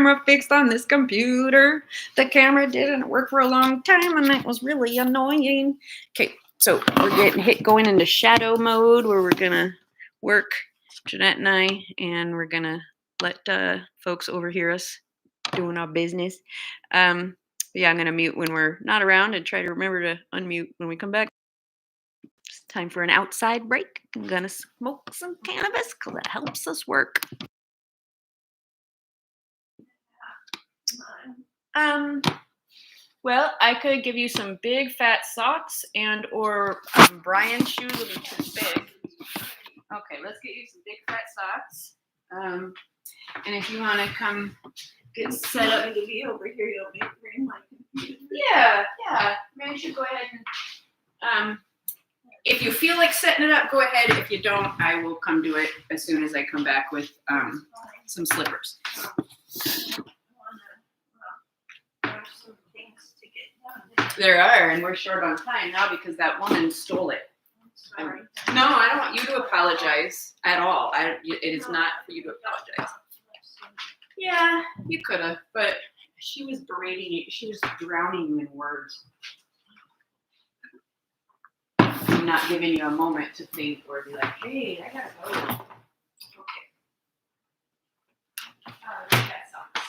camera fixed on this computer. The camera didn't work for a long time, and that was really annoying. Okay, so we're going into shadow mode where we're gonna work, Jeanette and I, and we're gonna let folks overhear us doing our business. Yeah, I'm gonna mute when we're not around and try to remember to unmute when we come back. It's time for an outside break. I'm gonna smoke some cannabis because that helps us work. Well, I could give you some big fat socks and or Brian's shoes will be too big. Okay, let's get you some big fat socks. And if you want to come get set up to be over here, you'll be bring my computer. Yeah. Maybe you should go ahead and if you feel like setting it up, go ahead. If you don't, I will come do it as soon as I come back with some slippers. There are, and we're short on time now because that woman stole it. Sorry. No, I don't want you to apologize at all. It is not for you to apologize. Yeah, you could have, but she was berating you. She was drowning you in words. I'm not giving you a moment to think or be like, hey, I gotta go. Okay. We got socks.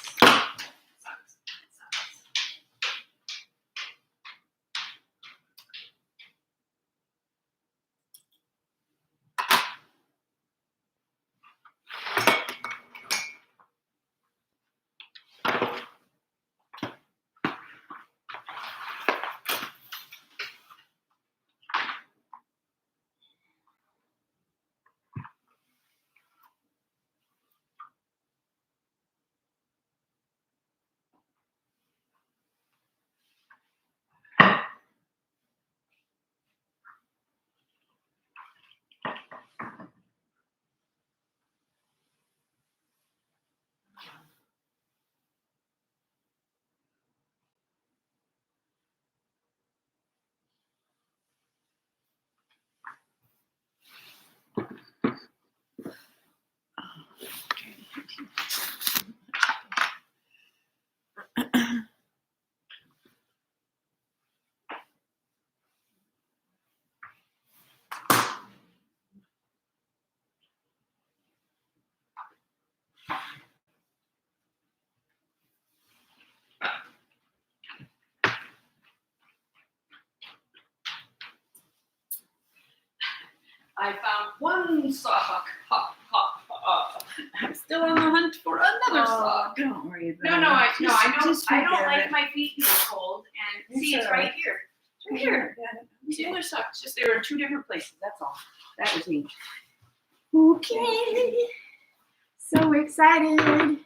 I found one sock. I'm still on the hunt for another sock. Don't worry about it. No, I know. I don't like my feet being cold. And see, it's right here. It's right here. Two other socks. Just they were in two different places. That's all. That was me. Okay. So excited.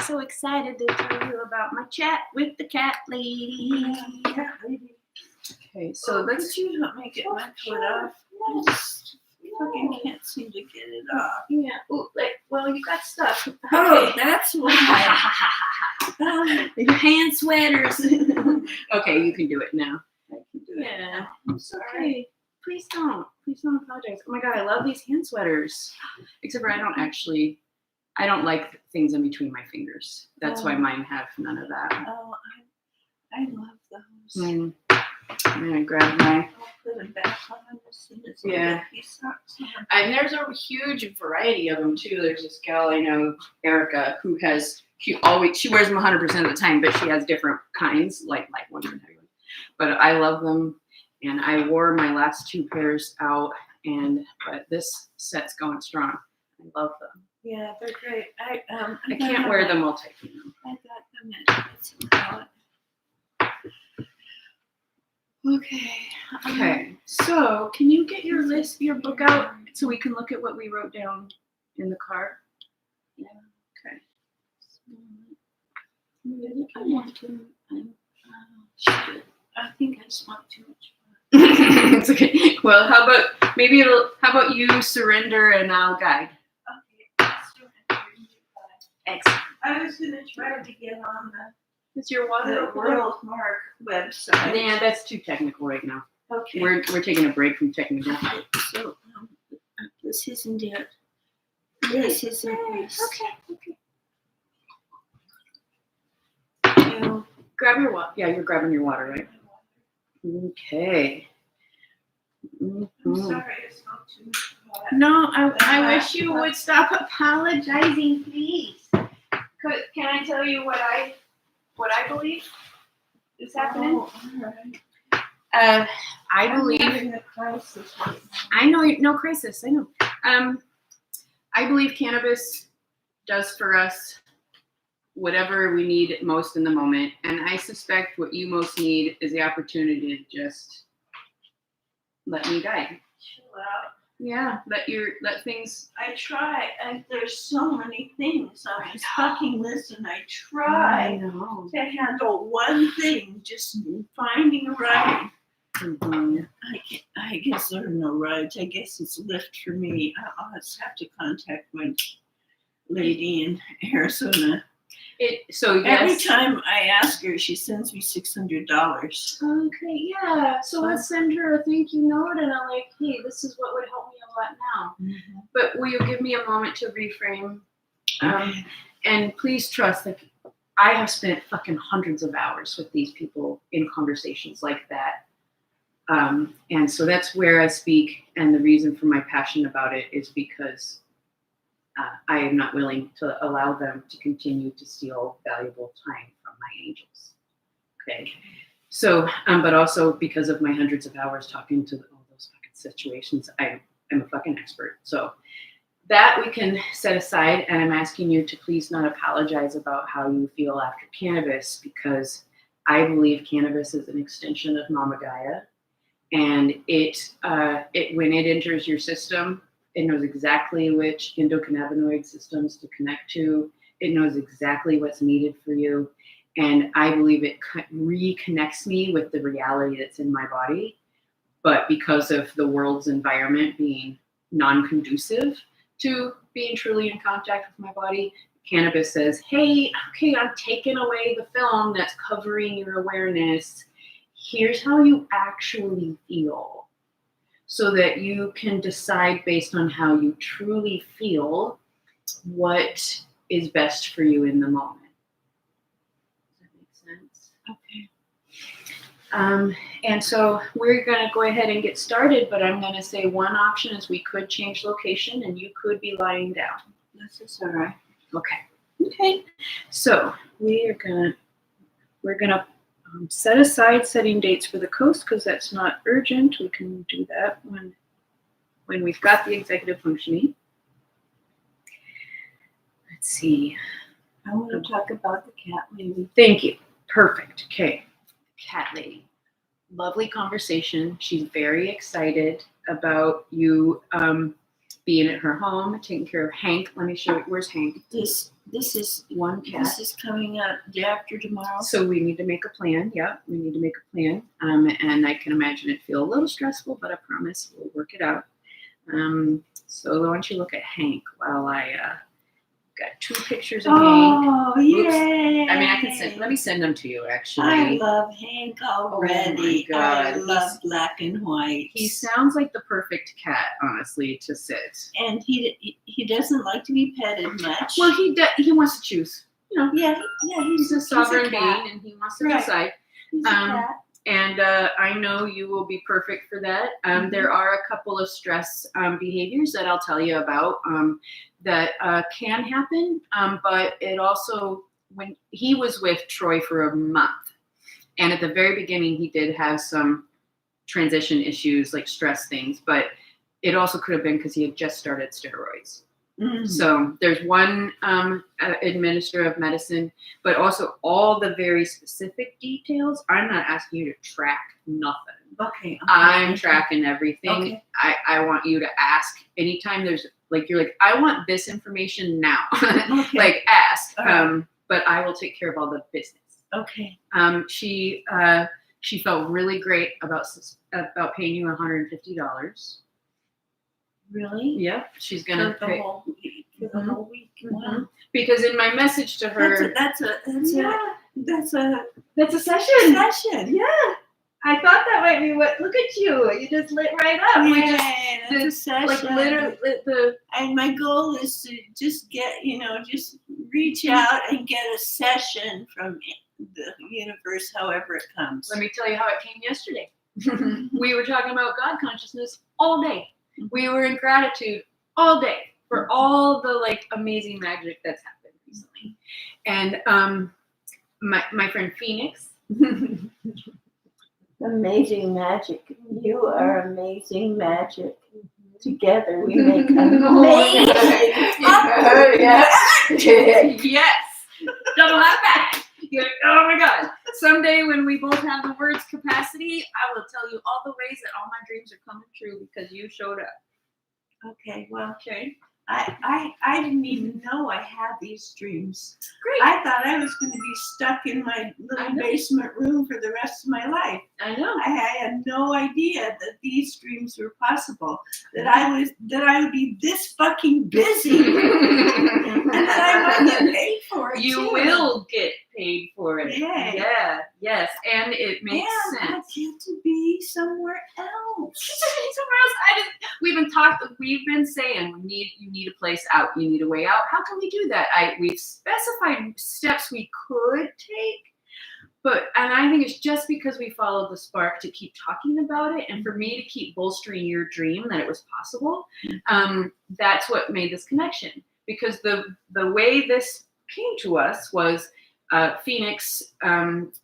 So excited to tell you about my chat with the cat lady. Cat lady. Okay, so let's you help me get my foot off. Fucking can't seem to get it off. Yeah. Ooh, well, you got stuff. Okay. Oh, that's why. Hand sweaters. Okay, you can do it now. I can do it. Yeah. I'm sorry. Okay. Please don't. Please don't apologize. Oh my God, I love these hand sweaters. Except for I don't like things in between my fingers. That's why mine have none of that. Oh, I love those. I'm gonna grab my. I'll put them back on as soon as I get these socks on. And there's a huge variety of them too. There's this gal I know, Erica, who has she wears them 100% of the time, but she has different kinds, like ones and heavy ones. But I love them, and I wore my last two pairs out, but this set's going strong. I love them. Yeah, they're great. I can't wear them all taken. I got them at It's Palette. Okay. So, can you get your book out so we can look at what we wrote down in the car? Yeah. Okay. I think I smoked too much. It's okay. Well, how about you surrender and I'll guide? Okay. Excellent. I was going to try to get on it's your World Mark website. Yeah, that's too technical right now. Okay. We're taking a break from technical. So this isn't it. This isn't it. Okay. you grab your water? Yeah, you're grabbing your water, right? Okay. I'm sorry, it's not too much hot. No, I wish you would stop apologizing, please. Can I tell you what I believe is happening? Oh, all right. I believe. I'm having a crisis right now. I know, no crisis. I know. I believe cannabis does for us whatever we need most in the moment, and I suspect what you most need is the opportunity to just let me guide. Chill out. Yeah, let things. I try, and there's so many things on this I know. fucking list, and I try know. to handle one thing, just finding a ride. Mm-hmm. I guess there are no rides. I guess it's Lyft for me. I'll just have to contact my lady in Arizona. So Every yes. time I ask her, she sends me $600. Okay, yeah. So let's send her a thank you note, and I'm like, hey, this is what would help me a lot now. Mm-hmm. But will you give me a moment to reframe? Okay. And please trust, like, I have spent fucking hundreds of hours with these people in conversations like that. And so that's where I speak. And the reason for my passion about it is because I am not willing to allow them to continue to steal valuable time from my angels. Okay. So, but also because of my hundreds of hours talking to all those fucking situations, I'm a fucking expert. So that we can set aside, and I'm asking you to please not apologize about how you feel after cannabis, because I believe cannabis is an extension of Mama Gaia, and it when it enters your system, it knows exactly which endocannabinoid systems to connect to. It knows exactly what's needed for you, and I believe it reconnects me with the reality that's in my body. But because of the world's environment being non-conducive to being truly in contact with my body, cannabis says, hey, okay, I'm taking away the film that's covering your awareness. Here's how you actually feel, so that you can decide based on how you truly feel what is best for you in the moment. Does that make sense? Okay. And so we're going to go ahead and get started, but I'm going to say one option is we could change location and you could be lying down. This is all right. Okay. So we're gonna set aside setting dates for the coast, because that's not urgent. We can do that when we've got the executive functioning. Let's see. I want to talk about the cat lady. Thank you. Perfect. Okay. Cat lady. Lovely conversation. She's very excited about you being at her home, taking care of Hank. Let me show you. Where's Hank? This is One cat. This is coming up day after tomorrow. So we need to make a plan. Yeah, we need to make a plan. And I can imagine it feel a little stressful, but I promise we'll work it out. So why don't you look at Hank while I got two pictures of Hank. Oh, yay! I mean, let me send them to you, actually. I love Hank already. Oh my God. I love black and white. He sounds like the perfect cat, honestly, to sit. And he doesn't like to be petted much. Well, he wants to choose. You know. Yeah, He's a sovereign being, and he wants to Right. decide. He's a cat. And I know you will be perfect for that. There are a couple of stress behaviors that I'll tell you about that can happen. But it also, when he was with Troi for a month, and at the very beginning, he did have some transition issues, like stress things, but it also could have been because he had just started steroids. Mm-hmm. So there's one administrator of medicine, but also all the very specific details. I'm not asking you to track nothing. Okay. I'm tracking everything. Okay. I want you to ask anytime there's you're like, I want this information now. Okay. Like ask. Right. But I will take care of all the business. Okay. She felt really great about paying you $150. Really? Yep, she's gonna For pay. the whole week. For the whole week. Mhm. Wow. Because in my message to her, That's a that's a session. Yeah, I thought that might be what. Look at you! You just lit right up. We just That's a session. like literally the. And my goal is to just get, just reach out and get a session from the universe, however it comes. Let me tell you how it came yesterday. We were talking about God consciousness all day. We were in gratitude all day for all the like amazing magic that's happened recently. And my friend Phoenyx. Amazing magic. You are amazing magic. Together we make amazing. Yes. Double high five. You're like, oh my God. Someday when we both have the words capacity, I will tell you all the ways that all my dreams are coming true because you showed up. Okay, well, Okay. I didn't even know I had these dreams. Great. I thought I was going to be stuck in my little basement room for the rest of my life. I know. I had no idea that these dreams were possible. That I would be this fucking busy, and that I might get paid for it. You too. will get paid for it. Yeah. Yeah. Yes. And it makes I sense. get to be somewhere else. We've been saying you need a place out, you need a way out. How can we do that? We've specified steps we could take, and I think it's just because we followed the spark to keep talking about it, and for me to keep bolstering your dream that it was possible. That's what made this connection, because the way this came to us was Phoenyx,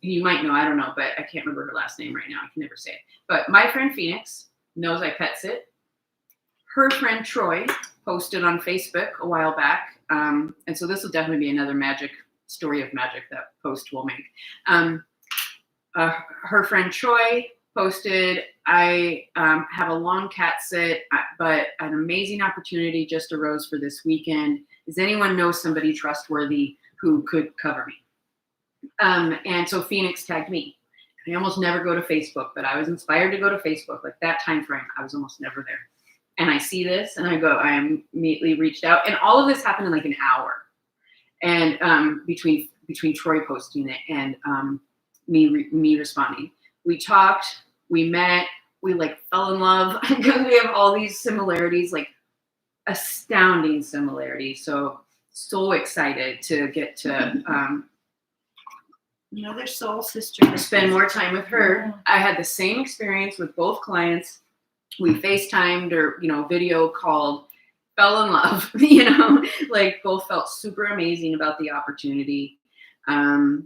you might know, I don't know, but I can't remember her last name right now. I can never say it. But my friend Phoenyx knows I pet sit. Her friend Troi posted on Facebook a while back. And so this will definitely be another story of magic that post will make. Her friend Troi posted, I have a long cat sit, but an amazing opportunity just arose for this weekend. Does anyone know somebody trustworthy who could cover me? And so Phoenyx tagged me. I almost never go to Facebook, but I was inspired to go to Facebook. Like that time frame, I was almost never there. And I see this and I immediately reached out. And all of this happened in like an hour. And between Troi posting it and me responding. We talked, we met, we like fell in love because we have all these similarities, like astounding similarities. So excited to get to Another soul sister. Spend more time with her. Yeah. I had the same experience with both clients. We FaceTimed or, video called, fell in love, like both felt super amazing about the opportunity. So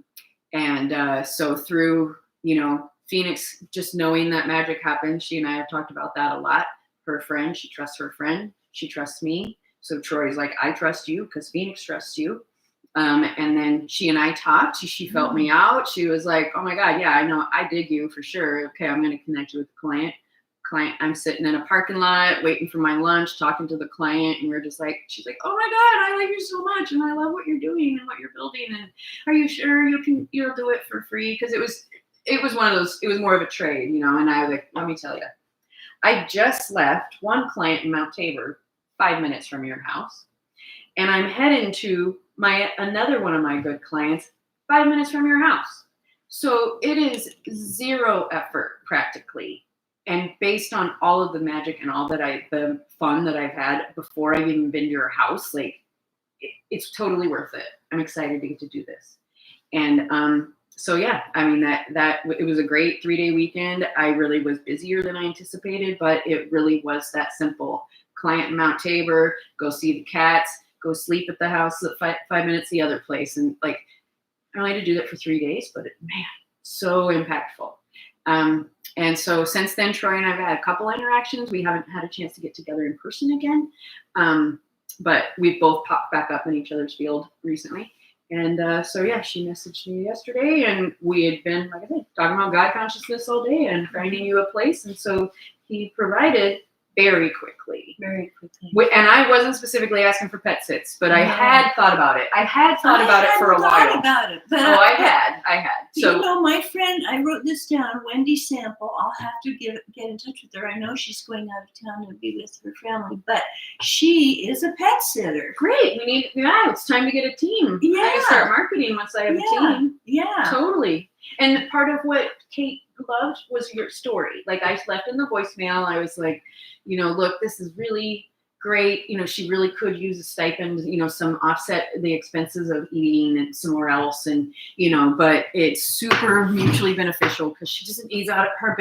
through, Phoenyx, just knowing that magic happened, she and I have talked about that a lot. Her friend, she trusts her friend. She trusts me. So Troy's like, I trust you because Phoenyx trusts you. And then she and I talked. She felt me out. She was like, oh my God, yeah, I know. I dig you for sure. Okay, I'm going to connect you with the client. I'm sitting in a parking lot waiting for my lunch, talking to the client. And we're just like, she's like, oh my God, I like you so much. And I love what you're doing and what you're building. And are you sure you'll do it for free? Because it was one of those, it was more of a trade, and I was like, let me tell you, I just left one client in Mount Tabor, 5 minutes from your house. And I'm heading to another one of my good clients, 5 minutes from your house. So it is zero effort practically. And based on all of the magic and all the fun that I've had before I've even been to your house, like it's totally worth it. I'm excited to get to do this. And so yeah, I mean that it was a great 3-day weekend. I really was busier than I anticipated, but it really was that simple. Client in Mount Tabor, go see the cats, go sleep at the house at 5 minutes the other place. And like, I only had to do that for 3 days, but man, so impactful. And so since then, Troi and I have had a couple interactions. We haven't had a chance to get together in person again. But we've both popped back up in each other's field recently. And so yeah, she messaged me yesterday and we had been, like I said, talking about God consciousness all day and finding you a place. And so he provided very quickly. And I wasn't specifically asking for pet sits, but I had thought about it. I had thought about it for a while. I had. So my friend, I wrote this down, Wendy Sample. I'll have to get in touch with her. I know she's going out of town to be with her family, but she is a pet sitter. Great. It's time to get a team. Yeah. I can start marketing once I have a team. Yeah. Totally. And part of what Kate loved was your story. Like I left in the voicemail, I was like, you know, look, this is really great. You know, she really could use a stipend, you know, some offset the expenses of eating and somewhere else. And, you know, but it's super mutually beneficial because she doesn't ease out of her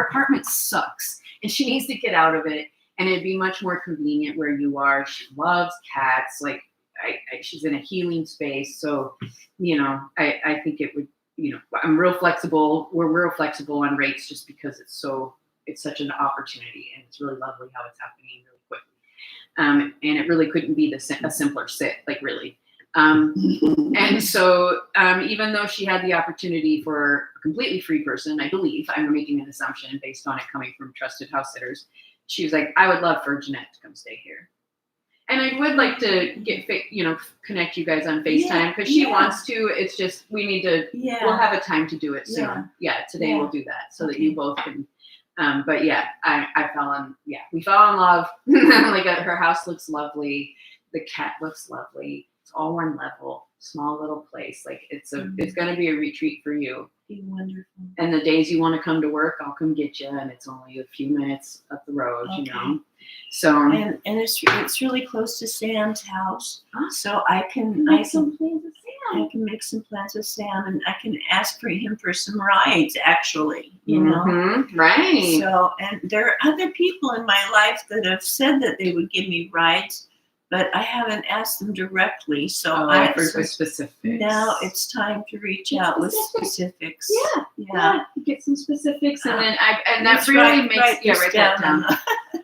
apartment sucks and she needs to get out of it. And it'd be much more convenient where you are. She loves cats. Like she's in a healing space. So, you know, I think it would, you know, I'm real flexible. We're real flexible on rates just because it's such an opportunity and it's really lovely how it's happening really quickly. And it really couldn't be a simpler sit, like really. And so even though she had the opportunity for a completely free person, I believe, I'm making an assumption based on it coming from trusted house sitters, she was like, I would love for Jeanette to come stay here. And I would like to connect you guys on FaceTime because she wants to. It's just, we need to, we'll have a time to do it soon. Yeah, today we'll do that so that you both can. But yeah, we fell in love. Like her house looks lovely. The cat looks lovely. It's all one level, small little place. Like it's going to be a retreat for you. Be wonderful. And the days you want to come to work, I'll come get you. And it's only a few minutes up the road, you know? So. And it's really close to Sam's house. So I can make some plans with Sam. I can make some plans with Sam and I can ask for him for some rides actually, you know? Right. So, and there are other people in my life that have said that they would give me rides, but I haven't asked them directly. So for specifics. Now it's time to reach out with specifics. Yeah. Get some specifics, and then that really makes write that down.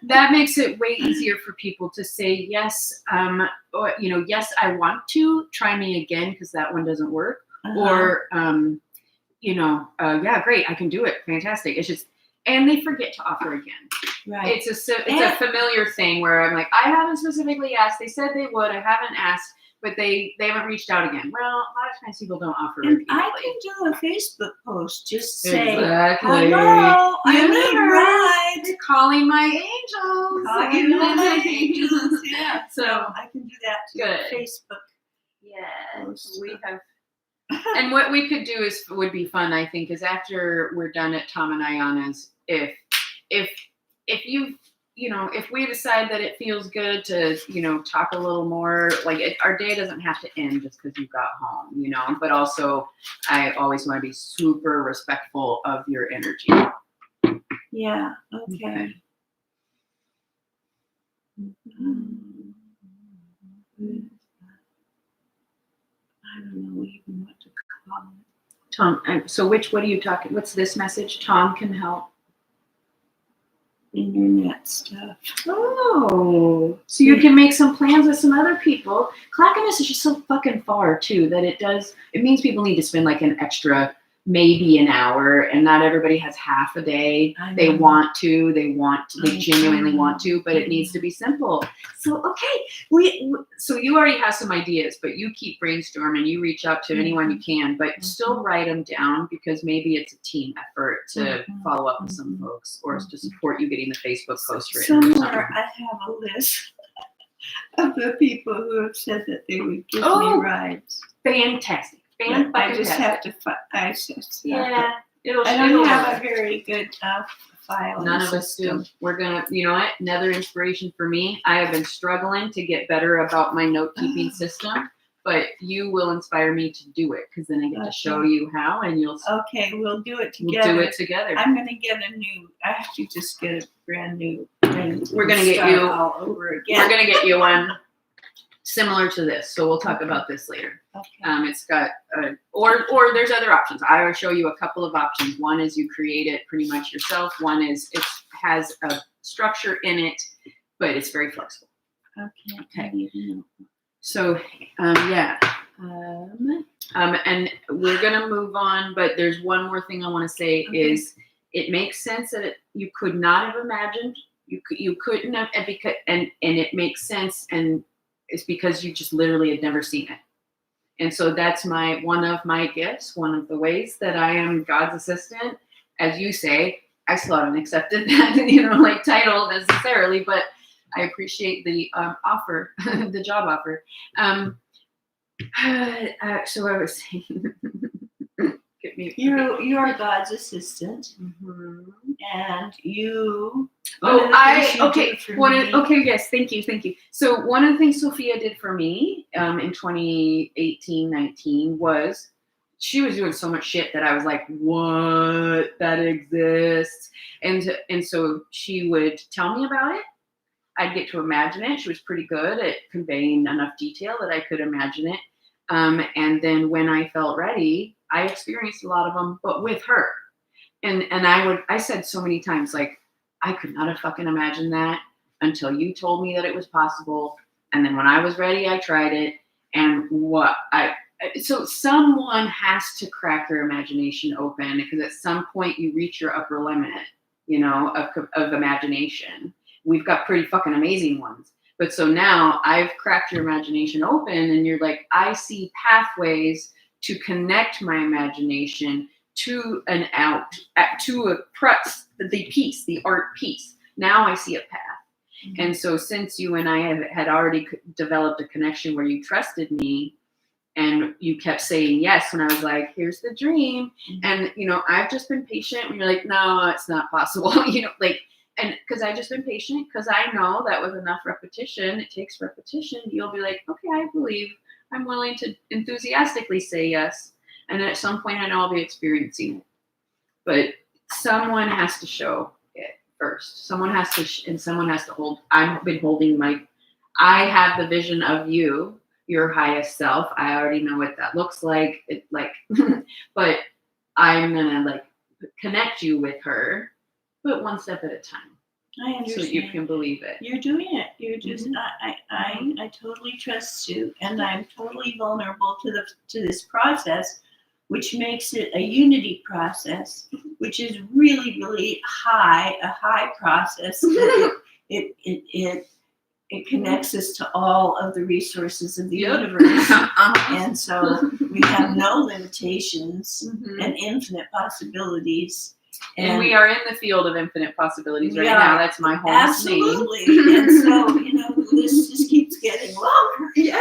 That makes it way easier for people to say yes. Yes, I want to try me again because that one doesn't work, or yeah, great, I can do it, fantastic. It's just, and they forget to offer again. Right. It's a familiar thing where I'm like, I haven't specifically asked. They said they would. I haven't asked, but they haven't reached out again. Well, a lot of times people don't offer. And I can do a Facebook post. Just say, exactly. Hello, I need rides. You're calling my angels. Calling my angels. Yeah. So I can do that too. Good. Facebook. Yes. We have. And what we could do would be fun, I think, is after we're done at Tom and Ayana's, if we decide that it feels good to, talk a little more, like our day doesn't have to end just because you got home, but also I always want to be super respectful of your energy. Yeah. Okay. I don't know even what to call it. Tom, so what are you talking? What's this message? Tom can help. Internet stuff. Oh, so you can make some plans with some other people. Clackamas is just so fucking far too that it means people need to spend like an extra maybe an hour, and not everybody has half a day. They genuinely want to, but it needs to be simple. So so you already have some ideas, but you keep brainstorming. You reach out to anyone you can, but still write them down because maybe it's a team effort to follow up with some folks or to support you getting the Facebook post written. Somewhere I have a list of the people who have said that they would give me rides. Fantastic. I just have to. I don't have a very good file. None of us do. We're gonna. You know what? Another inspiration for me. I have been struggling to get better about my note keeping system, but you will inspire me to do it because then I get to show you how, and you'll. Okay, we'll do it together. We'll do it together. I'm gonna get I have to just get a brand new. We're gonna get you all over again. We're gonna get you one similar to this, so we'll talk about this later. Okay. It's got or there's other options. I will show you a couple of options. One is you create it pretty much yourself. One is it has a structure in it, but it's very flexible. Okay. So and we're gonna move on, but there's one more thing I want to say is it makes sense that you could not have imagined. You couldn't have, and it makes sense, and it's because you just literally had never seen it. And so that's one of my gifts, one of the ways that I am God's assistant. As you say, I still haven't accepted that, title necessarily, but I appreciate the offer, the job offer. So I was saying, maybe. You are God's assistant, Mhm. and you. Yes, thank you. So one of the things Sophia did for me in 2018-19 was she was doing so much shit that I was like, what? That exists? And so she would tell me about it. I'd get to imagine it. She was pretty good at conveying enough detail that I could imagine it. And then when I felt ready, I experienced a lot of them, but with her. And I said so many times, like, I could not have fucking imagined that until you told me that it was possible. And then when I was ready, I tried it. And so someone has to crack your imagination open, because at some point you reach your upper limit, of imagination. We've got pretty fucking amazing ones. But so now I've cracked your imagination open, and you're like, I see pathways to connect my imagination to the piece, the art piece. Now I see a path. Mm-hmm. And so since you and I had already developed a connection where you trusted me, and you kept saying yes when I was like, here's the dream. Mm-hmm. And, I've just been patient when you're like, no, it's not possible. And because I've just been patient, because I know that with enough repetition, it takes repetition. You'll be like, okay, I believe. I'm willing to enthusiastically say yes. And at some point, I know I'll be experiencing it. But someone has to show it first. Someone has to, and someone has to hold. I've been holding I have the vision of you, your highest self. I already know what that looks like. But I'm going to connect you with her. But one step at a time. I understand. So you can believe it. You're doing it. You're just. Mm-hmm. I totally trust you, and I'm totally vulnerable to this process, which makes it a unity process, which is really, really a high process. It connects us to all of the resources of the universe, and so we have no limitations and infinite possibilities. And we are in the field of infinite possibilities right now. That's my whole absolutely. name. And so, the list just keeps getting longer. Yeah.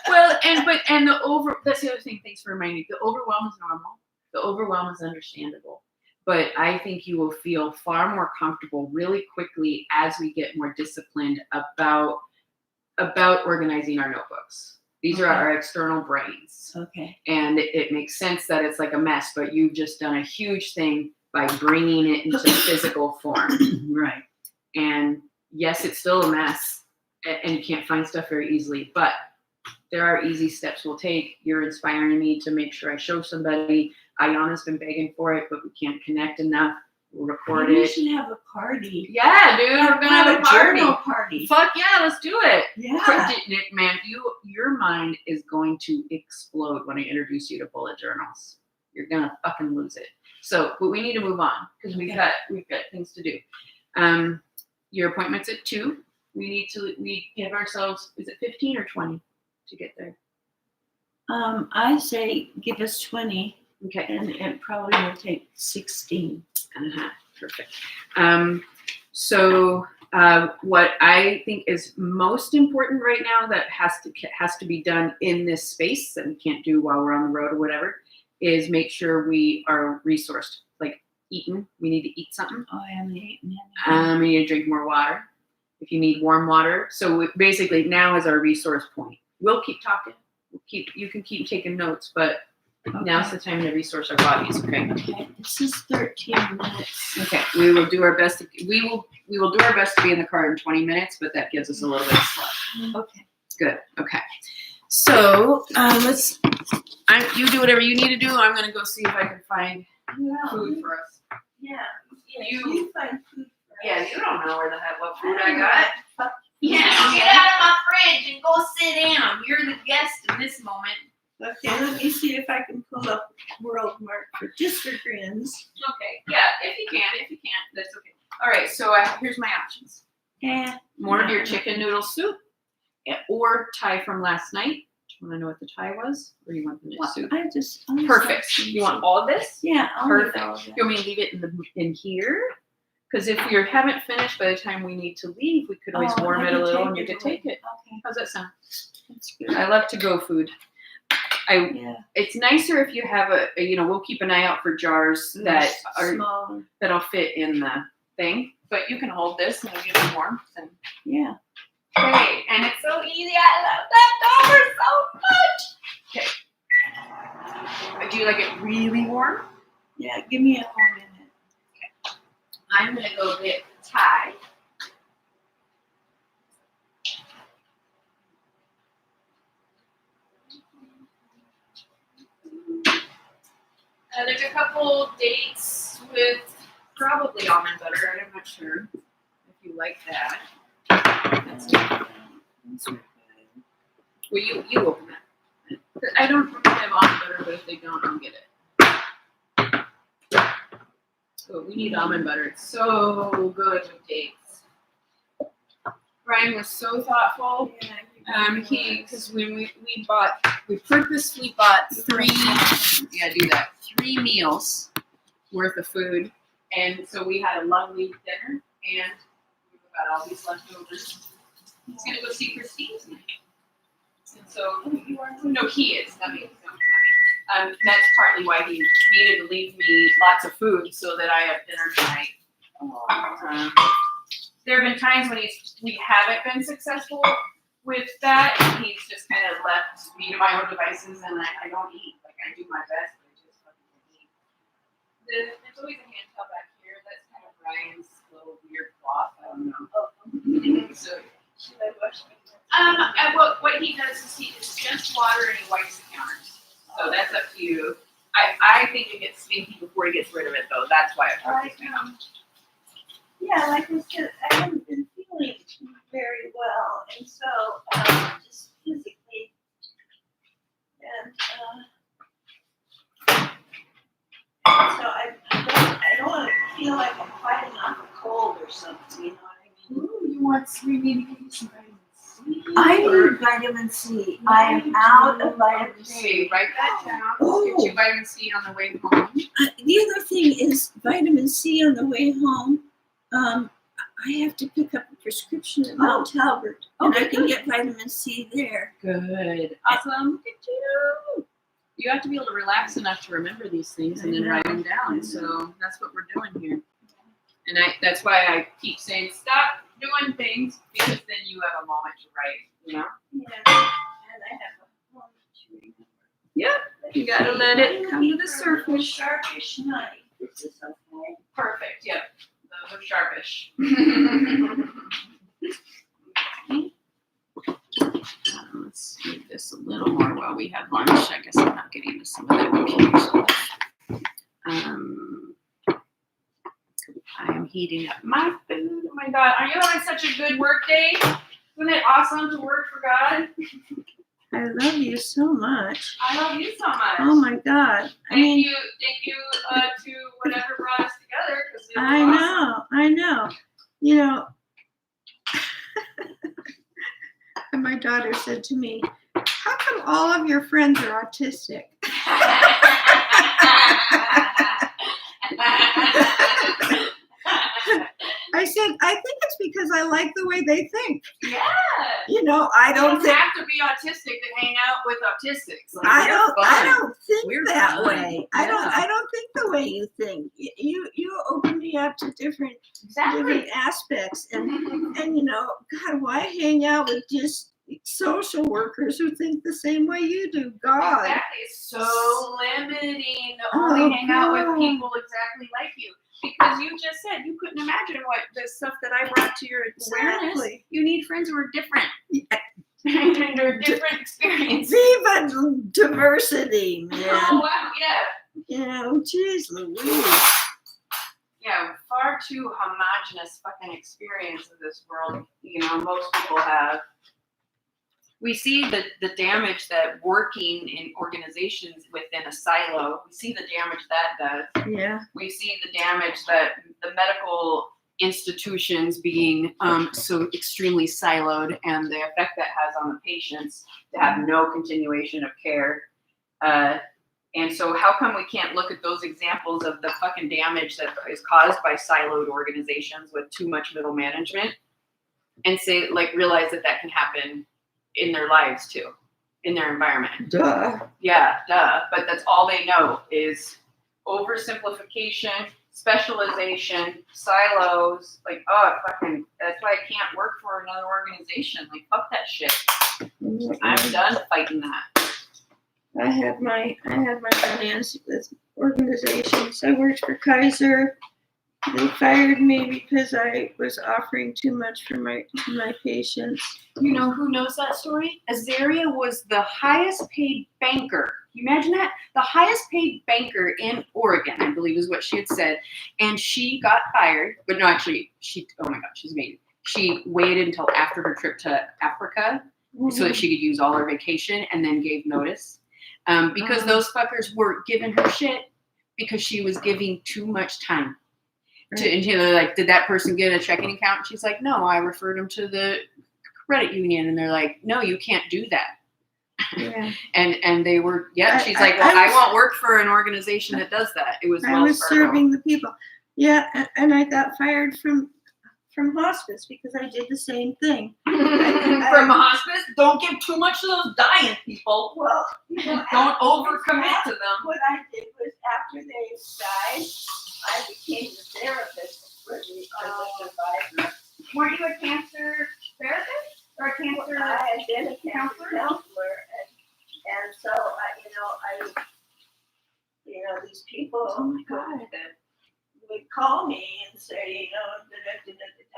Well, that's the other thing. Thanks for reminding me. The overwhelm is normal. The overwhelm is understandable. But I think you will feel far more comfortable really quickly as we get more disciplined about organizing our notebooks. These are our external brains. Okay. And it makes sense that it's like a mess, but you've just done a huge thing by bringing it into physical form. Right. And yes, it's still a mess, and you can't find stuff very easily, but there are easy steps we'll take. You're inspiring me to make sure I show somebody. Ayana's been begging for it, but we can't connect enough. We'll record it. We should have a party. Yeah, dude, we're gonna have a party. Fuck yeah, let's do it. Yeah. Man, your mind is going to explode when I introduce you to bullet journals. You're gonna fucking lose it. So, but we need to move on because we've got things to do. Your appointment's at 2:00. We give ourselves, is it 15 or 20 to get there? I say give us 20. Okay. And it probably will take 16. Perfect. So what I think is most important right now that has to be done in this space that we can't do while we're on the road or whatever is make sure we are resourced, like eating. We need to eat something. Oh, I haven't eaten yet. We need to drink more water. If you need warm water. So basically now is our resource point. We'll keep talking. You can keep taking notes, but now's the time to resource our bodies. Okay. Okay. This is 13 minutes. Okay. We will do our best. We will do our best to be in the car in 20 minutes, but that gives us a little bit of slack. Okay. Good. Okay. So you do whatever you need to do. I'm going to go see if I can find food for us. Yeah. You find food. Yeah, you don't know what food I got. Yeah, get out of my fridge and go sit down. You're the guest in this moment. Okay, let me see if I can pull up World Mark just for grins. Okay, yeah, if you can, that's okay. All right, so here's my options. More of your chicken noodle soup, or Thai from last night. Do you want to know what the Thai was, or you want the soup? Perfect. You want all of this? Yeah, perfect. You want me to leave it in here? Because if you haven't finished by the time we need to leave, we could always warm it a little and you could take it. Okay. How's that sound? That's good. I love to go food. It's nicer if you have we'll keep an eye out for jars that are smaller. that'll fit in the thing. But you can hold this and it'll give you warmth. And Yeah. Great. And it's so easy. I love that door so much. do you like it really warm? Yeah, give me a whole minute. I'm going to go get Thai. There's a couple dates with probably almond butter. I'm not sure if you like that. Well, you open it. I don't have almond butter, but if they don't, I'll get it. So we need almond butter. It's so good with dates. Brian was so thoughtful. Because when we purposely bought three meals worth of food, and so we had a lovely dinner, and we got all these leftovers. He's gonna go see Christine tonight, and so no, he is. Not me. That's partly why he needed to leave me lots of food so that I have dinner tonight. There have been times when we haven't been successful with that, he's just kind of left me to my own devices, and I don't eat. Like, I do my best, but I just fucking don't eat. There's always a handheld back here. That's kind of Ryan's little weird cloth. I don't know. So, should I wash my hands? And what he does is he just water and he wipes the counters. So that's up to you. I think it gets stinky before he gets rid of it, though. That's why I brought this down. Yeah, like I said, I haven't been feeling very well, and so just physically, and so I don't want to feel like I'm fighting off a cold or something. You know what I mean? Ooh, we need to give you some vitamin C. I need vitamin C. I am out of vitamin C. Okay, write that down. Get you vitamin C on the way home. The other thing is vitamin C on the way home. I have to pick up a prescription at Mount Talbot, and I can get vitamin C there. Good. Awesome. Look at you. You have to be able to relax enough to remember these things and then write them down. So that's what we're doing here. And that's why I keep saying stop doing things, because then you have a moment to write, you know? Yeah. And I have a moment to remember. Yep. You gotta let it come to the surface. Sharpish knife. Is this okay? Perfect. Yep. Those are sharpish. Let's do this a little more while we have lunch. I guess I'm not getting to some of that computer stuff. I am heating up my food. Oh my God. Are you having such a good work day? Isn't it awesome to work for God? I love you so much. I love you so much. Oh my God. Thank you to whatever brought us together. I know. You know, and my daughter said to me, how come all of your friends are autistic? I said, I think it's because I like the way they think. Yeah. You know, I don't think have to be autistic to hang out with autistics. Like, I don't think We're that fun. way. Yeah. I don't think the way you think. You open me up to different aspects, and you know, God, why hang out with just social workers who think the same way you do? God, Exactly. It's so limiting to only hang out with people exactly like you. Because you just said you couldn't imagine what the stuff that I brought to your awareness. Exactly. You need friends who are different. And they're different experiences. Viva diversity, man. Oh, wow, yeah. You know, geez Louise. Yeah, far too homogenous fucking experience of this world. You know, most people have. We see the damage that working in organizations within a silo, we see the damage that does. Yeah. We see the damage that the medical institutions being so extremely siloed, and the effect that has on the patients to have no continuation of care. And so how come we can't look at those examples of the fucking damage that is caused by siloed organizations with too much middle management and say, like, realize that can happen in their lives too, in their environment. Duh. Yeah, duh. But that's all they know is oversimplification, specialization, silos. Like, oh, fucking, that's why I can't work for another organization. Like, fuck that shit. I'm done fighting that. I had my finance with organizations. I worked for Kaiser. They fired me because I was offering too much for my patients. You know who knows that story? Azaria was the highest paid banker. Can you imagine that? The highest paid banker in Oregon, I believe is what she had said. And she got fired. But no, actually, oh my God, she's amazing. She waited until after her trip to Africa so that she could use all her vacation and then gave notice. Because those fuckers were giving her shit because she was giving too much time. And they're like, did that person get a checking account? And she's like, no, I referred them to the credit union. And they're like, no, you can't do that. Yeah. and they were, she's like, well, I won't work for an organization that does that. It was I was serving the people. Yeah, and I got fired from hospice because I did the same thing. From hospice, don't give too much to those dying people. Well, don't overcommit to them. What I did was after they died, I became the therapist for the survivor. Weren't you a cancer therapist or a cancer? I had been a cancer counselor, and so these people. Oh my God. Would call me and say,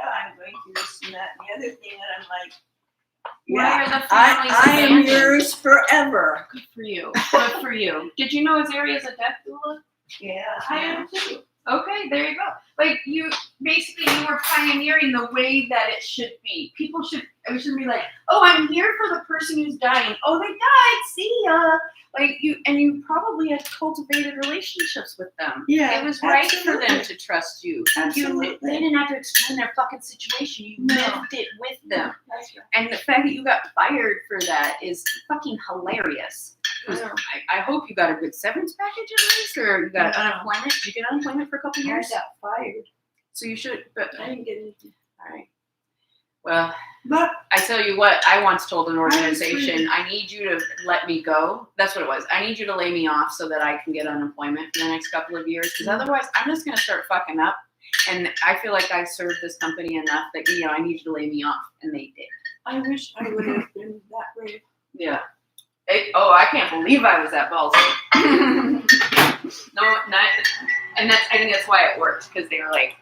I'm going through this and that and the other thing, and I'm like, Why are the I families am abandoned? yours forever. Good for you. Good for you. Did you know Azaria's a death doula? Yeah, I am too. Okay, there you go. Like you were pioneering the way that it should be. We shouldn't be like, oh, I'm here for the person who's dying. Oh, they died. See ya. Like you probably had cultivated relationships with them. Yeah, it was right absolutely. for them to trust you. Absolutely. They didn't have to explain their fucking situation. You lived it with them. That's right. And the fact that you got fired for that is fucking hilarious. I hope you got a good severance package at least, or you got unemployment. Did you get unemployment for a couple years? I got fired. So you should, but I didn't get anything. all right. Well, But I tell you what, I once told an organization, I need you to let me go. That's what it was. I need you to lay me off so that I can get unemployment for the next couple of years, because otherwise I'm just going to start fucking up. And I feel like I served this company enough that, I need you to lay me off. And they did. I wish I would have been that brave. Yeah. I can't believe I was that ballsy. And I think that's why it worked, because they were like,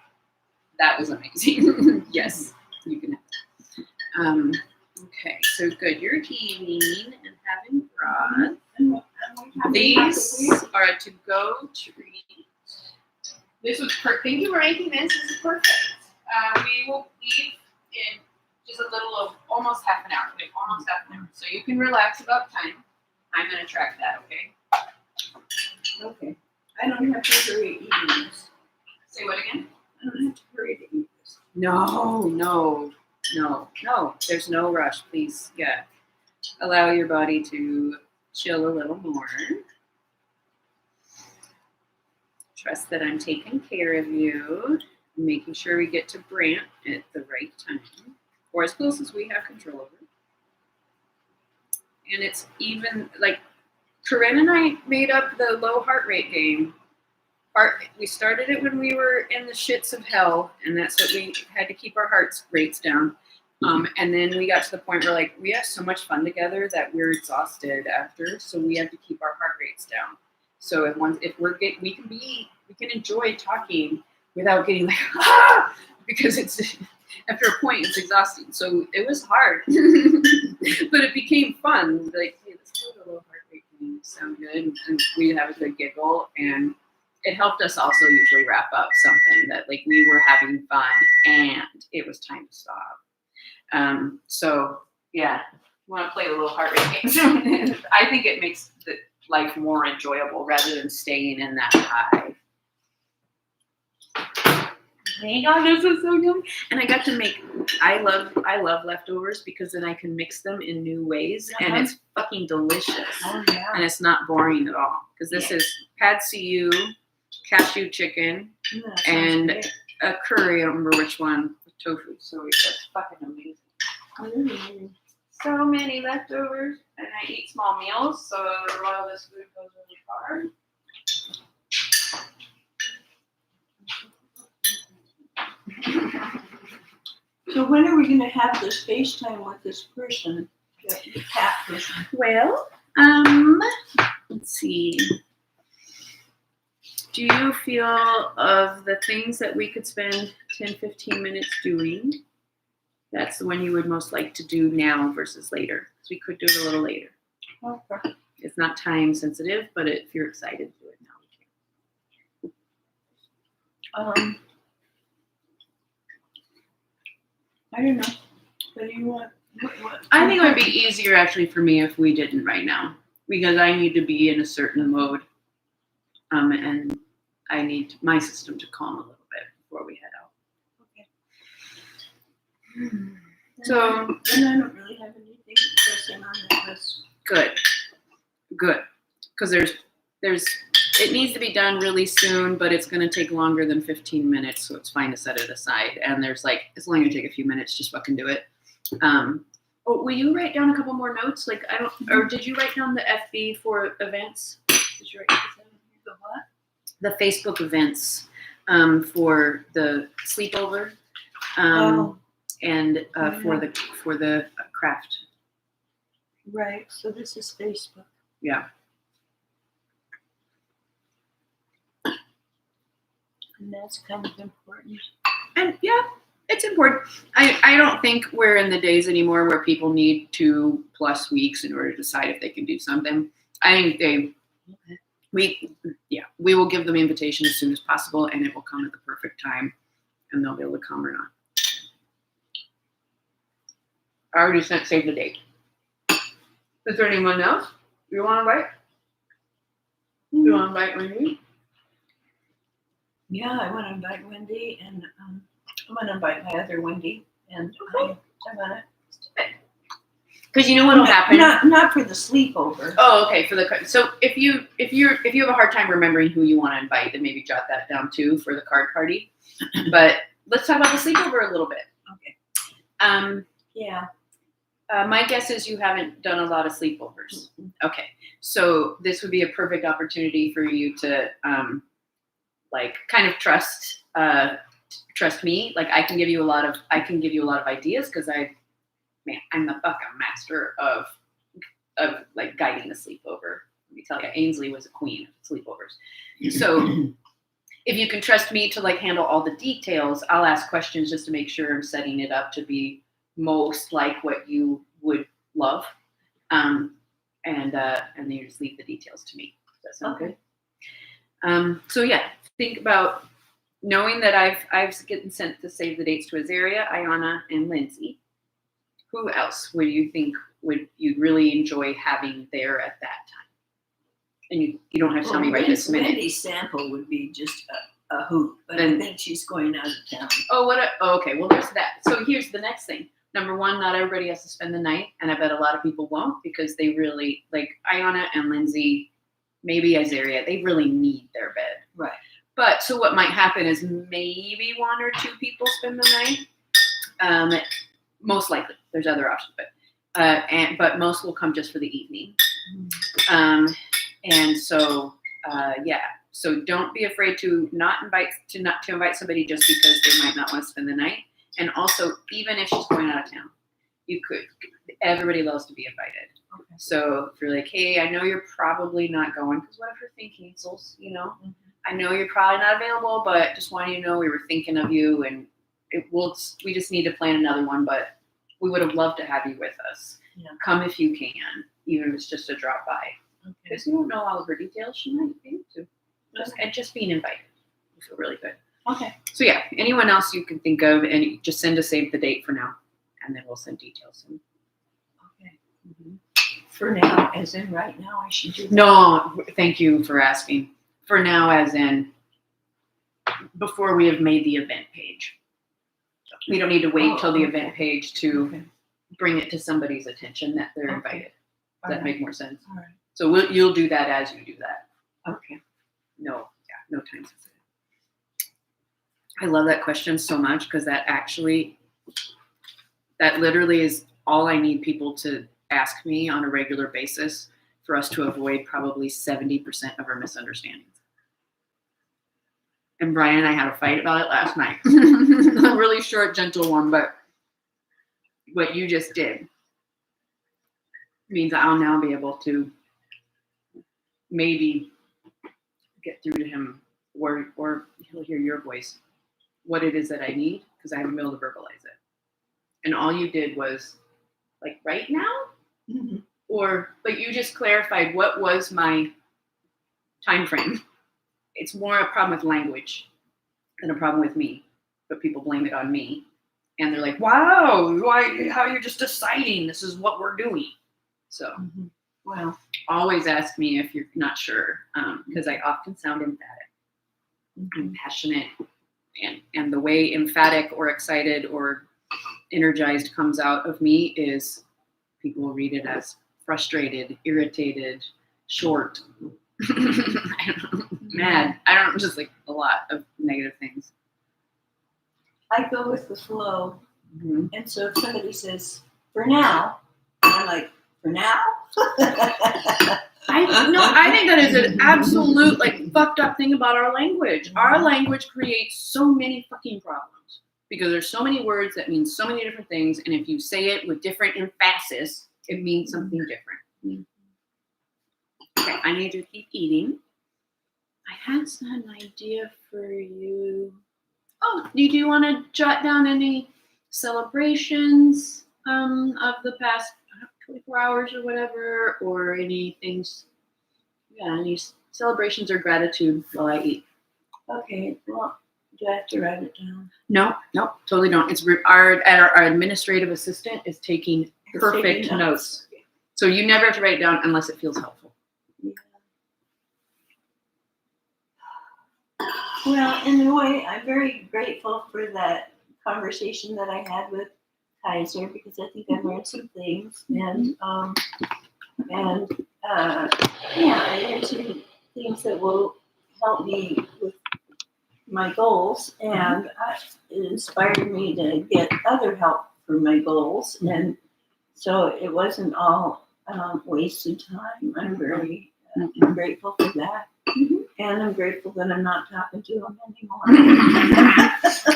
that was amazing. Yes, you can have that. Okay, so good. You're healing and having broth. These are a to-go treat. This was perfect. Thank you for making this. This is perfect. We will leave in just a little of almost half an hour. Like almost half an hour. So you can relax about time. I'm going to track that, okay? Okay. I don't have to hurry eating this. Say what again? I don't have to hurry to eat this. No. There's no rush, please. Yeah. Allow your body to chill a little more. Trust that I'm taking care of you, making sure we get to Brant at the right time, or as close as we have control over. And it's even like Corinne and I made up the low heart rate game. We started it when we were in the shits of hell, and that's what we had to keep our heart rates down. And then we got to the point where we have so much fun together that we're exhausted after, so we have to keep our heart rates down. So we can enjoy talking without getting because it's after a point it's exhausting. So it was hard, but it became fun. Like, hey, let's do the low heart rate game. Sound good, and we'd have a good giggle, and it helped us also usually wrap up something that we were having fun and it was time to stop. So yeah, you want to play the low heart rate game. I think it makes the life more enjoyable rather than staying in that high. Hang on, this is so yummy. And I got to make, I love leftovers because then I can mix them in new ways and it's fucking delicious. Oh, yeah. And it's not boring at all. Because this is pad see ew, cashew chicken, and a curry, I don't remember which one, with tofu. So it's fucking amazing. So many leftovers. and I eat small meals, so a lot of this food goes really far. So when are we going to have this FaceTime with this person, the cat person? Well, let's see. Do you feel of the things that we could spend 10, 15 minutes doing, that's the one you would most like to do now versus later? Because we could do it a little later. Okay. It's not time sensitive, but if you're excited to do it now, we can. I don't know. What do you want? What? I think it would be easier actually for me if we didn't right now, because I need to be in a certain mode, and I need my system to calm a little bit before we head out. Okay. So, and I don't really have anything pressing on that list. good, because there's it needs to be done really soon, but it's going to take longer than 15 minutes, so it's fine to set it aside. And there's like, it's only going to take a few minutes, just fucking do it. Will you write down a couple more notes? Like, I don't, or did you write down the FB for events? Did you write this down? The what? The Facebook events for the sleepover, and for the craft. Right. So this is Facebook. Yeah. And that's kind of important. And yeah, it's important. I don't think we're in the days anymore where people need 2+ weeks in order to decide if they can do something. I think we will give them invitation as soon as possible, and it will come at the perfect time, and they'll be able to come or not. I already saved the date. Is there anyone else you want to invite? You want to invite Wendy? Yeah, I want to invite Wendy, and I'm going to invite my other Wendy, and I'm going to. Because you know what will happen. Not for the sleepover. Oh, okay. So if you have a hard time remembering who you want to invite, then maybe jot that down too for the card party. But let's talk about the sleepover a little bit. Okay. Yeah. My guess is you haven't done a lot of sleepovers. Okay. So this would be a perfect opportunity for you to kind of trust me. Like I can give you a lot of ideas because I'm the fucking master of like guiding the sleepover. Let me tell you, Ainsley was a queen of sleepovers. So if you can trust me to like handle all the details, I'll ask questions just to make sure I'm setting it up to be most like what you would love. And then you just leave the details to me. Does that sound good? So yeah, think about knowing that I've getting sent to save the dates to Azaria, Ayana, and Lindsay. Who else would you think you'd really enjoy having there at that time? And you don't have to tell me right this minute. Wendy's sample would be just a hoot, but I think she's going out of town. Okay. Well, there's that. So here's the next thing. Number one, not everybody has to spend the night, and I bet a lot of people won't because they really, like Ayana and Lindsay, maybe Azaria, they really need their bed. Right. But so what might happen is maybe 1 or 2 people spend the night. Most likely, there's other options, but most will come just for the evening. And so so don't be afraid to invite somebody just because they might not want to spend the night. And also, even if she's going out of town, everybody loves to be invited. Okay. So if you're like, hey, I know you're probably not going, because what if your thing cancels, you know? Mm-hmm. I know you're probably not available, but just want you to know we were thinking of you, and we just need to plan another one, but we would have loved to have you with us. Yeah. Come if you can, even if it's just a drop by. Because you don't know all of her details, she might be able to. Just being invited, you feel really good. Okay. So yeah, anyone else you can think of, and just send a save the date for now, and then we'll send details. Okay. Mm-hmm. For now, as in right now, I should do that. No, thank you for asking. For now, as in before we have made the event page. We don't need to wait till the event page to bring it to somebody's attention that they're invited. Does that make more sense? All right. So you'll do that as you do that. Okay. No time sensitive. I love that question so much because that literally is all I need people to ask me on a regular basis for us to avoid probably 70% of our misunderstandings. And Brian and I had a fight about it last night. A really short, gentle one, but what you just did means I'll now be able to maybe get through to him, or he'll hear your voice, what it is that I need, because I haven't been able to verbalize it. And all you did was, like, right now? Mm-hmm. But you just clarified what was my time frame. It's more a problem with language than a problem with me, but people blame it on me. And they're like, wow, how you're just deciding this is what we're doing. So Well, always ask me if you're not sure, because I often sound emphatic and passionate. And the way emphatic or excited or energized comes out of me is people will read it as frustrated, irritated, short, mad. I don't know, just like a lot of negative things. I go with the flow. Mm-hmm. And so if somebody says, for now, I'm like, for now? I think that is an absolute, like, fucked up thing about our language. Our language creates so many fucking problems because there's so many words that mean so many different things. And if you say it with different emphasis, it means something different. Okay, I need to keep eating. I had an idea for you. Oh, do you want to jot down any celebrations of the past 24 hours or whatever, or any things? Yeah, any celebrations or gratitude while I eat. Okay, well, do I have to write it down? No, totally don't. It's our administrative assistant is taking perfect notes. So you never have to write it down unless it feels helpful. Yeah. Well, in a way, I'm very grateful for that conversation that I had with Kaiser because I think I learned some things, and I learned some things that will help me with my goals, and it inspired me to get other help for my goals, and so it wasn't all wasted time. I'm very grateful for that. And I'm grateful that I'm not talking to him anymore.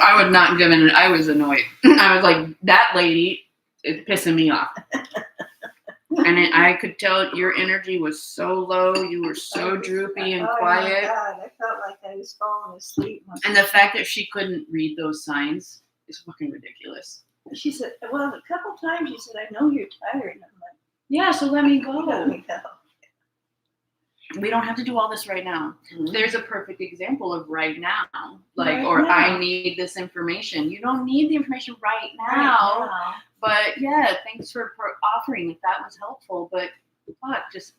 I would not give in. I was annoyed. I was like, that lady is pissing me off. And I could tell your energy was so low. You were so droopy and quiet. Oh my God, I felt like I was falling asleep. And the fact that she couldn't read those signs is fucking ridiculous. She said, well, a couple times she said, I know you're tired. And I'm like, yeah, so let me go. let me go. We don't have to do all this right now. Mm-hmm. There's a perfect example of right now. Like, right or now. I need this information. You don't need the information right now. But yeah, thanks for offering if that was helpful. But fuck, just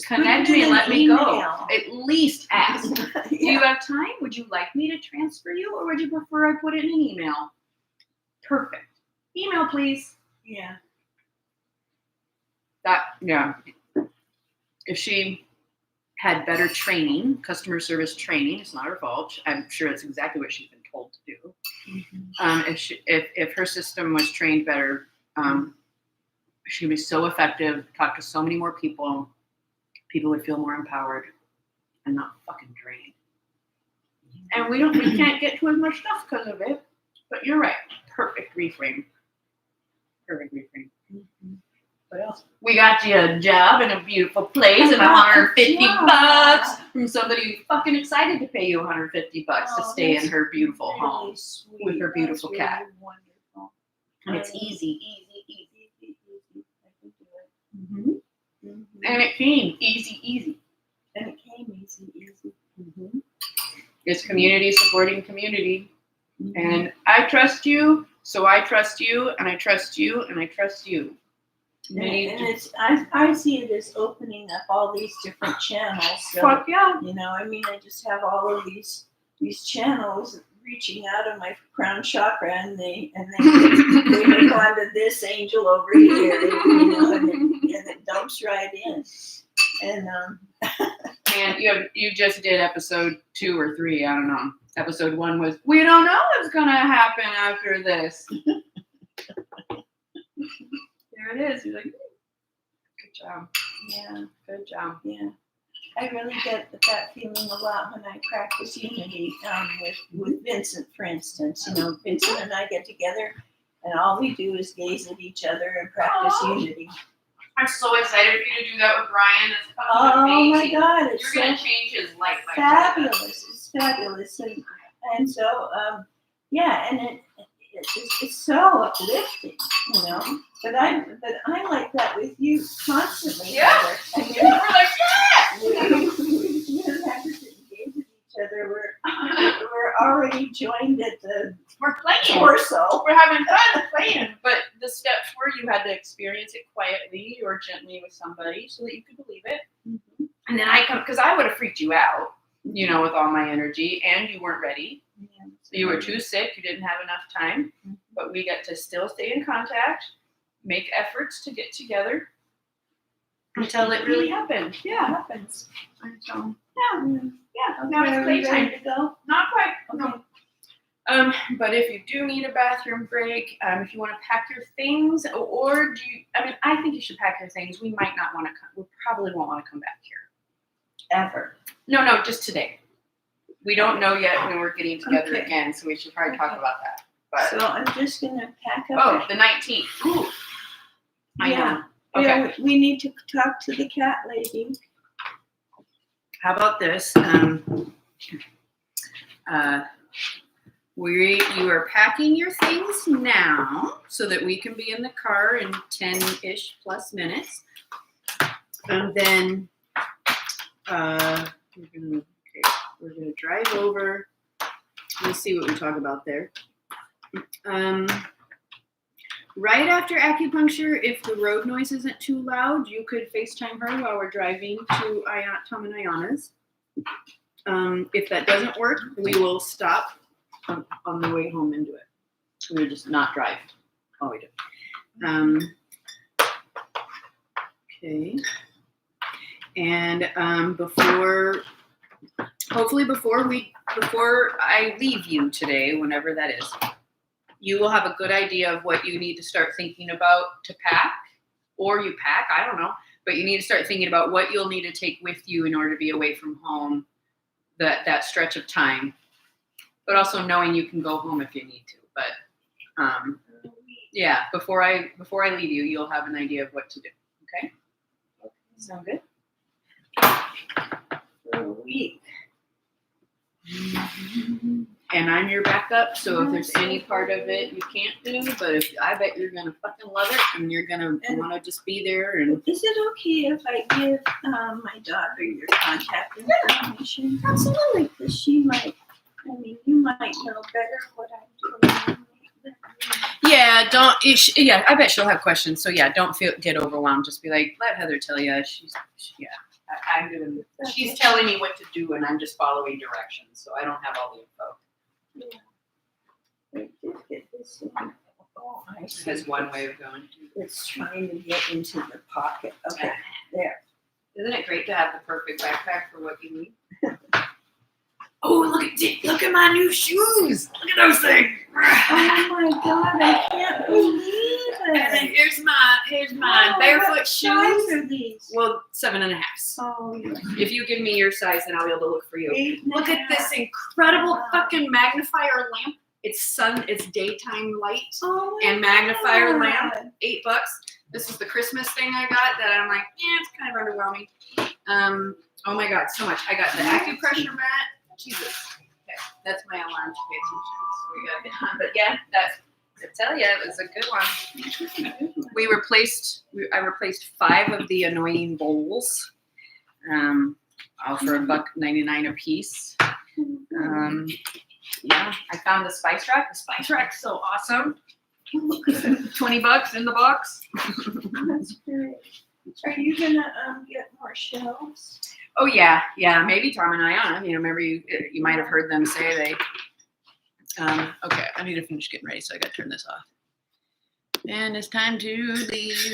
connect me and let me go. At least ask. Yeah. Do you have time? Would you like me to transfer you, or would you prefer I put it in an email? Perfect. Email, please. Yeah. If she had better training, customer service training, it's not her fault. I'm sure it's exactly what she's been told to do. If her system was trained better, she'd be so effective, talk to so many more people would feel more empowered and not fucking drained. And we can't get to as much stuff because of it. But you're right. Perfect reframe. What else? We got you a job in a beautiful place and $150 from somebody who's fucking excited to pay you $150 to stay in her beautiful home with her beautiful cat. Really wonderful. And it's easy. I can do it. And it came easy. And it came easy. It's community supporting community. And I trust you, so I trust you, and I trust you, and I trust you. And it's I see it as opening up all these different channels. So, fuck yeah. you know, I mean, I just have all of these channels reaching out of my crown chakra, and they hook onto this angel over here, you know, and it dumps right in. And And you just did episode 2 or 3, I don't know. Episode 1 was, we don't know what's gonna happen after this. There it is. You're like, job. Yeah, Good job. yeah. I really get that feeling a lot when I practice unity with Vincent, for instance. You know, Vincent and I get together, and all we do is gaze at each other and practice unity. I'm so excited for you to do that with Brian. It's fucking Oh my amazing. God, it's You're gonna so change his life. I tell you that. fabulous. It's fabulous, and so yeah, and it's so uplifting, you know. But I'm like that with you constantly. Yeah. Heather. I mean, We're like, yeah! we don't have to sit and gaze at each other. We're already joined at the We're playing. torso. We're having fun playing. But the steps were you had to experience it quietly or gently with somebody so that you could believe it. Mm-hmm. And then I come, because I would have freaked you out, you know, with all my energy, and you weren't ready. Yeah. So you were too sick, you didn't have enough time, but we get to still stay in contact, make efforts to get together until it really happened. It Yeah. happens. So, Yeah. Okay, Now it's are we playtime. ready to go? Not quite. Okay. No. But if you do need a bathroom break, if you want to pack your things, or do you, I think you should pack your things. We might not want to come, we probably won't want to come back here. Ever. No, just today. We don't know yet when we're getting together Okay. again, so we should probably talk Okay. about that. But So I'm just gonna pack up. oh, the 19th. Ooh. I know. Okay. Yeah, we need to talk to the cat lady. How about this? You are packing your things now so that we can be in the car in 10-ish plus minutes. And then we're gonna drive over. Let's see what we talk about there. Right after acupuncture, if the road noise isn't too loud, you could FaceTime her while we're driving to Tom and Ayana's. If that doesn't work, we will stop on the way home and do it. We'll just not drive. Oh, we do. Okay. And before I leave you today, whenever that is, you will have a good idea of what you need to start thinking about to pack, or you pack, I don't know, but you need to start thinking about what you'll need to take with you in order to be away from home that stretch of time, but also knowing you can go home if you need to. But yeah, before I leave you, you'll have an idea of what to do. Okay? Sound good? For a week. And I'm your backup, so if there's any part of it you can't do, but I bet you're gonna fucking love it, and you're gonna want to just be there. And Is it okay if I give my daughter your contact information? absolutely. Because she might, you might know better what I'm doing. Yeah, yeah, I bet she'll have questions. So yeah, don't get overwhelmed. Just be like, let Heather tell you. I'm doing. She's telling me what to do, and I'm just following directions. So I don't have all the info. Yeah. Wait, just get this in. Oh, I see. That's one way of going. It's trying to get into the pocket. Okay, there. Isn't it great to have the perfect backpack for what you need? Oh, look at my new shoes! Look at those things! Oh my God, I can't believe And then it. here's my Oh, barefoot what size shoes. are these? Well, 7.5. Oh, yeah. If you give me your size, then I'll be able to look for you. 8.5. Look at this incredible Wow. fucking magnifier lamp. It's daytime light Oh my and magnifier God. lamp. $8. This is the Christmas thing I got that I'm like, it's kind of underwhelming. Oh my God, so much. I got the acupressure mat. Jesus. Okay, that's my alarm to pay attention. So we gotta get on. But yeah, I tell you, it was a good one. I replaced 5 of the annoying bowls. All for $1.99 a piece. Yeah, I found the spice rack. The spice rack's so awesome. $20 in the box. That's great. Are you gonna get more shelves? Oh yeah. Maybe Tom and Ayana. Remember you might have heard them say they. Okay, I need to finish getting ready, so I got to turn this off. And it's time to leave.